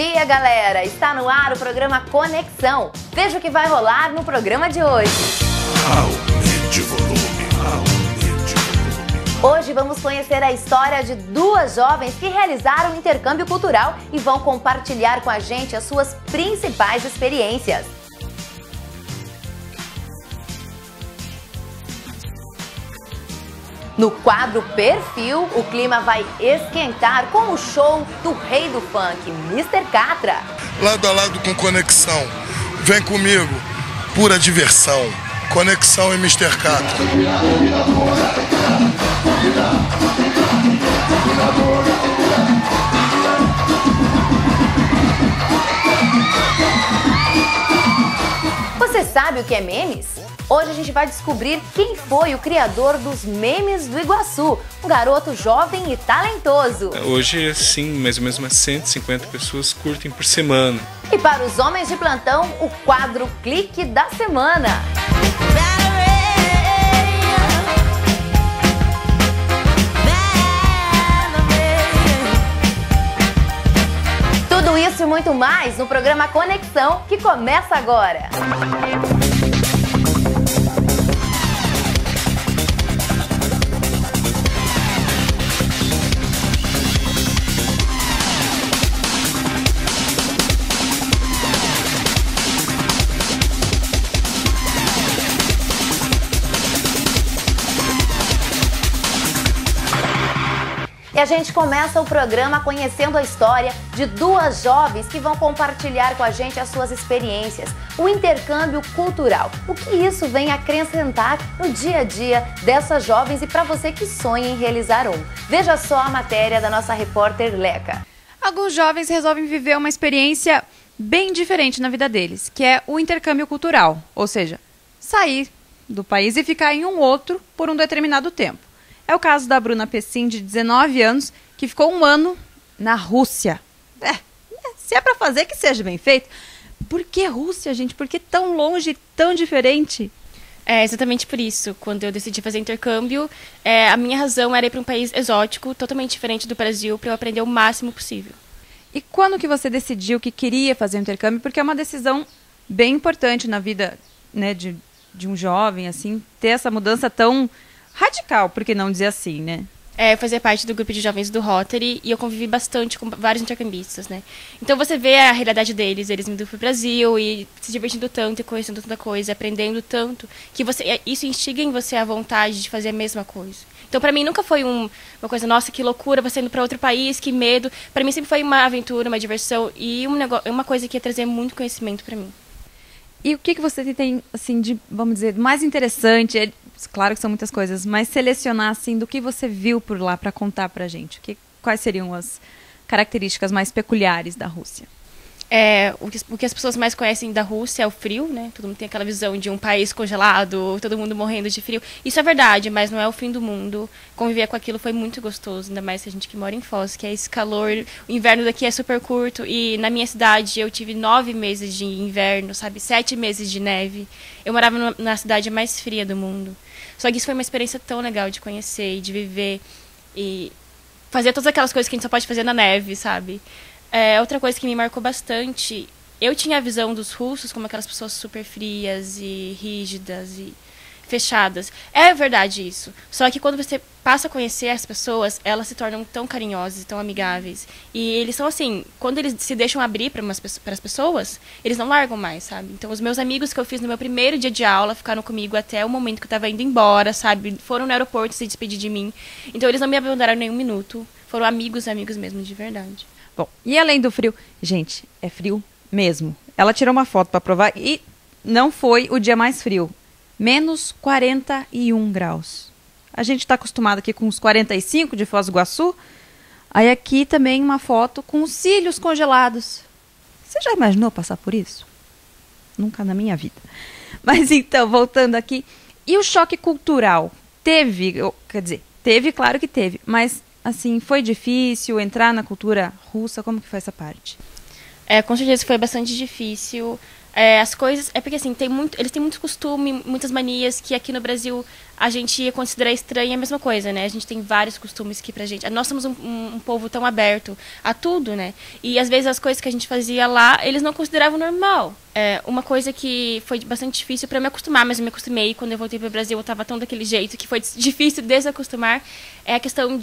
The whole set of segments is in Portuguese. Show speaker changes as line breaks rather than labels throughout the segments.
dia, galera! Está no ar o programa Conexão. Veja o que vai rolar no programa de hoje.
Aumente o volume, aumente o volume.
Hoje vamos conhecer a história de duas jovens que realizaram um intercâmbio cultural e vão compartilhar com a gente as suas principais experiências. No quadro Perfil, o clima vai esquentar com o show do rei do funk, Mr. Catra.
Lado a lado com Conexão. Vem comigo, pura diversão. Conexão e Mr. Catra.
Você sabe o que é memes? Hoje a gente vai descobrir quem foi o criador dos memes do Iguaçu, um garoto jovem e talentoso.
Hoje, sim, mais ou menos umas 150 pessoas curtem por semana.
E para os homens de plantão, o quadro Clique da Semana. Tudo isso e muito mais no programa Conexão, que começa agora. E a gente começa o programa conhecendo a história de duas jovens que vão compartilhar com a gente as suas experiências, o intercâmbio cultural. O que isso vem acrescentar no dia a dia dessas jovens e para você que sonha em realizar um. Veja só a matéria da nossa repórter Leca.
Alguns jovens resolvem viver uma experiência bem diferente na vida deles, que é o intercâmbio cultural, ou seja, sair do país e ficar em um outro por um determinado tempo. É o caso da Bruna Pessim, de 19 anos, que ficou um ano na Rússia. Se é para fazer, que seja bem feito. Por que Rússia, gente? Por que tão longe e tão diferente?
É exatamente por isso. Quando eu decidi fazer intercâmbio, a minha razão era ir para um país exótico, totalmente diferente do Brasil, para eu aprender o máximo possível.
E quando que você decidiu que queria fazer o intercâmbio? Porque é uma decisão bem importante na vida, né, de um jovem, assim, ter essa mudança tão radical, por que não dizer assim, né?
Eu fazia parte do grupo de jovens do Rotary e eu convivi bastante com vários intercambistas, né? Então você vê a realidade deles indo pro Brasil e se divertindo tanto e conhecendo tanta coisa, aprendendo tanto, que isso instiga em você a vontade de fazer a mesma coisa. Então pra mim nunca foi uma coisa, nossa, que loucura, você indo pra outro país, que medo. Pra mim sempre foi uma aventura, uma diversão e uma coisa que ia trazer muito conhecimento pra mim.
E o que você tem, assim, de, vamos dizer, mais interessante? Claro que são muitas coisas, mas selecionar, assim, do que você viu por lá para contar pra gente. Quais seriam as características mais peculiares da Rússia?
O que as pessoas mais conhecem da Rússia é o frio, né? Todo mundo tem aquela visão de um país congelado, todo mundo morrendo de frio. Isso é verdade, mas não é o fim do mundo. Conviver com aquilo foi muito gostoso, ainda mais a gente que mora em Foz, que é esse calor. O inverno daqui é super curto e na minha cidade eu tive 9 meses de inverno, sabe? 7 meses de neve. Eu morava na cidade mais fria do mundo. Só que isso foi uma experiência tão legal de conhecer e de viver e fazer todas aquelas coisas que a gente só pode fazer na neve, sabe? Outra coisa que me marcou bastante, eu tinha a visão dos russos como aquelas pessoas super frias e rígidas e fechadas. É verdade isso. Só que quando você passa a conhecer as pessoas, elas se tornam tão carinhosas e tão amigáveis. E eles são assim, quando eles se deixam abrir para as pessoas, eles não largam mais, sabe? Então os meus amigos que eu fiz no meu primeiro dia de aula ficaram comigo até o momento que eu estava indo embora, sabe? Foram no aeroporto se despedir de mim. Então eles não me abandonaram nem um minuto. Foram amigos mesmo, de verdade.
Bom, e além do frio, gente, é frio mesmo. Ela tirou uma foto para provar e não foi o dia mais frio. Menos 41 graus. A gente está acostumado aqui com os 45 de Foz do Iguaçu. Aí aqui também uma foto com os cílios congelados. Você já imaginou passar por isso? Nunca na minha vida. Mas então, voltando aqui. E o choque cultural? Teve, claro que teve. Mas, assim, foi difícil entrar na cultura russa? Como que foi essa parte?
Com certeza foi bastante difícil. as coisas... É porque, assim, eles têm muito costume, muitas manias que aqui no Brasil a gente ia considerar estranha, a mesma coisa, né? A gente tem vários costumes que pra gente... Nós somos um povo tão aberto a tudo, né? E, às vezes, as coisas que a gente fazia lá, eles não consideravam normal. Uma coisa que foi bastante difícil pra me acostumar, mas eu me acostumei. Quando eu voltei pro Brasil, eu tava tão daquele jeito que foi difícil desacostumar. É a questão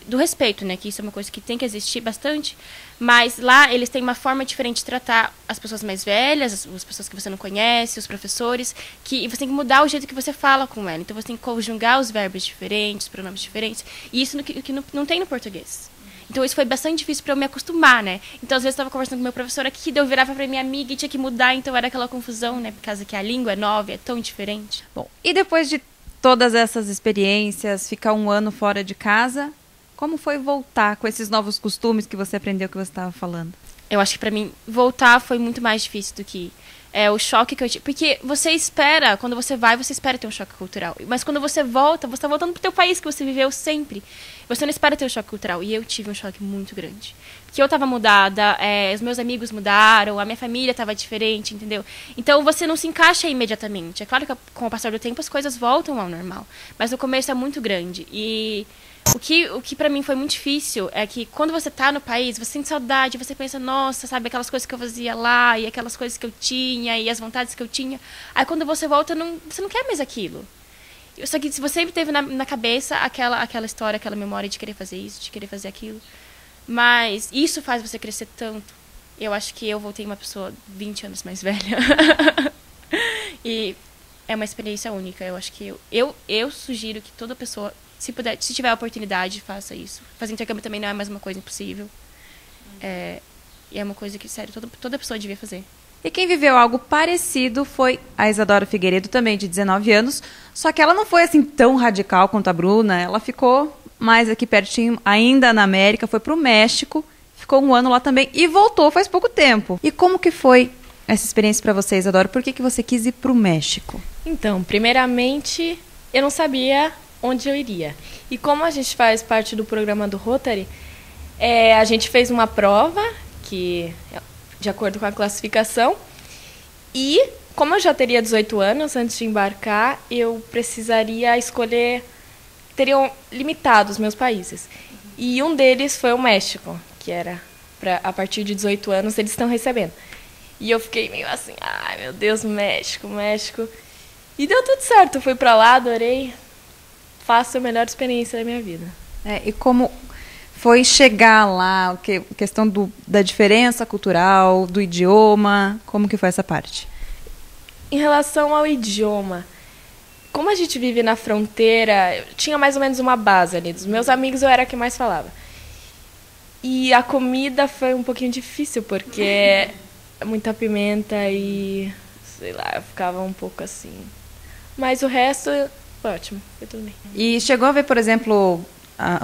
do respeito, né? Que isso é uma coisa que tem que existir bastante. Mas lá eles têm uma forma diferente de tratar as pessoas mais velhas, as pessoas que você não conhece, os professores, que você tem que mudar o jeito que você fala com ela. Então você tem que conjugar os verbos diferentes, os pronomes diferentes. E isso que não tem no português. Então isso foi bastante difícil para eu me acostumar, né? Então às vezes eu estava conversando com meu professor aqui, daí eu virava para minha amiga e tinha que mudar, então era aquela confusão, né? Por causa que a língua é nova, é tão diferente.
Bom, e depois de todas essas experiências, ficar um ano fora de casa... Como foi voltar com esses novos costumes que você aprendeu, que você estava falando?
Eu acho que pra mim, voltar foi muito mais difícil do que o choque que eu tive. Porque você espera, quando você vai, você espera ter um choque cultural. Mas quando você volta, você tá voltando pro teu país que você viveu sempre. Você não espera ter um choque cultural. E eu tive um choque muito grande. Porque eu tava mudada, os meus amigos mudaram, a minha família tava diferente, entendeu? Então você não se encaixa imediatamente. É claro que com o passar do tempo as coisas voltam ao normal. Mas o começo é muito grande. E... O que pra mim foi muito difícil é que quando você tá no país, você sente saudade, você pensa, nossa, sabe, aquelas coisas que eu fazia lá, e aquelas coisas que eu tinha, e as vontades que eu tinha. Aí quando você volta, você não quer mais aquilo. Só que se você sempre teve na cabeça aquela história, aquela memória de querer fazer isso, de querer fazer aquilo. Mas isso faz você crescer tanto. Eu acho que eu voltei uma pessoa 20 anos mais velha. E é uma experiência única. Eu acho que eu sugiro que toda pessoa... Se tiver a oportunidade, faça isso. Fazer intercâmbio também não é mais uma coisa impossível. E é uma coisa que, sério, toda pessoa devia fazer.
E quem viveu algo parecido foi a Isadora Figueiredo, também de 19 anos. Só que ela não foi assim tão radical quanto a Bruna. Ela ficou mais aqui pertinho, ainda na América, foi para o México. Ficou um ano lá também e voltou faz pouco tempo. E como que foi essa experiência para você, Isadora? Por que você quis ir para o México?
Então, primeiramente, eu não sabia... onde eu iria. E como a gente faz parte do programa do Rotary, a gente fez uma prova, que de acordo com a classificação, e como eu já teria 18 anos antes de embarcar, eu precisaria escolher, teriam limitado os meus países. E um deles foi o México, que era, a partir de 18 anos, eles estão recebendo. E eu fiquei meio assim, ai meu Deus, México. E deu tudo certo, eu fui pra lá, adorei. Faço a melhor experiência da minha vida.
E como foi chegar lá, questão da diferença cultural, do idioma, como que foi essa parte?
Em relação ao idioma, como a gente vive na fronteira, eu tinha mais ou menos uma base ali. Dos meus amigos eu era a que mais falava. E a comida foi um pouquinho difícil, porque é muita pimenta e, sei lá, eu ficava um pouco assim. Mas o resto... ótimo, foi tudo bem.
E chegou a ver, por exemplo,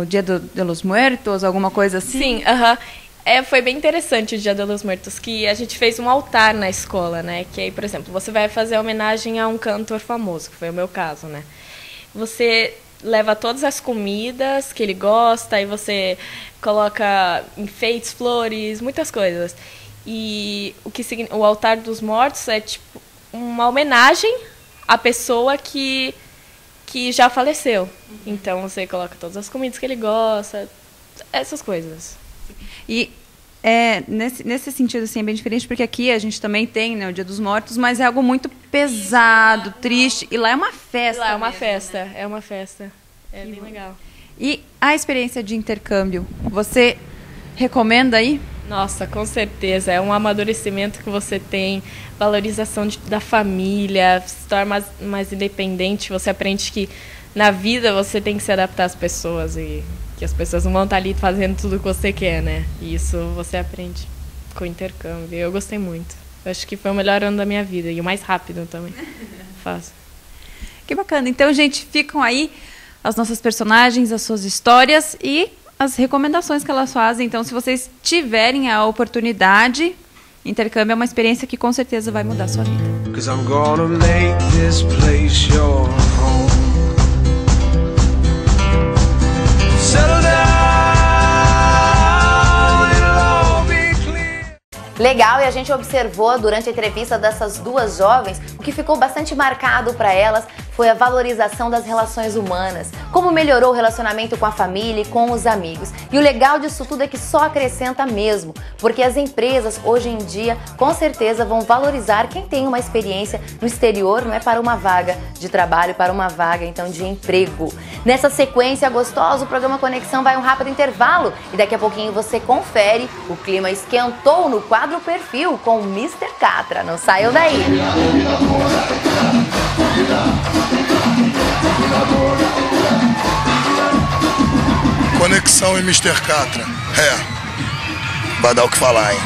o Dia de los Muertos, alguma coisa assim?
Sim, foi bem interessante o Dia de los Muertos, que a gente fez um altar na escola, né? Que aí, por exemplo, você vai fazer homenagem a um cantor famoso, que foi o meu caso, né? Você leva todas as comidas que ele gosta, aí você coloca enfeites, flores, muitas coisas. E o altar dos mortos é tipo uma homenagem à pessoa que já faleceu. Então você coloca todas as comidas que ele gosta, essas coisas.
E nesse sentido assim, é bem diferente, porque aqui a gente também tem, né, o Dia dos Mortos, mas é algo muito pesado, triste, e lá é uma festa.
Lá é uma
mesmo,
festa,
né?
É uma festa. É bem legal.
E a experiência de intercâmbio, você recomenda aí?
Nossa, com certeza. É um amadurecimento que você tem, valorização da família, se torna mais independente. Você aprende que na vida você tem que se adaptar às pessoas e que as pessoas não vão estar ali fazendo tudo o que você quer, né? E isso você aprende com o intercâmbio. Eu gostei muito. Eu acho que foi o melhor ano da minha vida e o mais rápido também. Fácil.
Que bacana. Então, gente, ficam aí as nossas personagens, as suas histórias e as recomendações que elas fazem. Então, se vocês tiverem a oportunidade, intercâmbio é uma experiência que com certeza vai mudar a sua vida. 'Cause I'm gonna make this place your home.
Legal, e a gente observou durante a entrevista dessas duas jovens, o que ficou bastante marcado para elas foi a valorização das relações humanas, como melhorou o relacionamento com a família e com os amigos. E o legal disso tudo é que só acrescenta mesmo, porque as empresas hoje em dia com certeza vão valorizar quem tem uma experiência no exterior, não é, para uma vaga de trabalho, para uma vaga então de emprego. Nessa sequência gostosa, o programa Conexão vai um rápido intervalo e daqui a pouquinho você confere. O clima esquentou no quadro Perfil com o Mr. Catra. Não saiam daí!
Conexão e Mr. Catra. Vai dar o que falar, hein?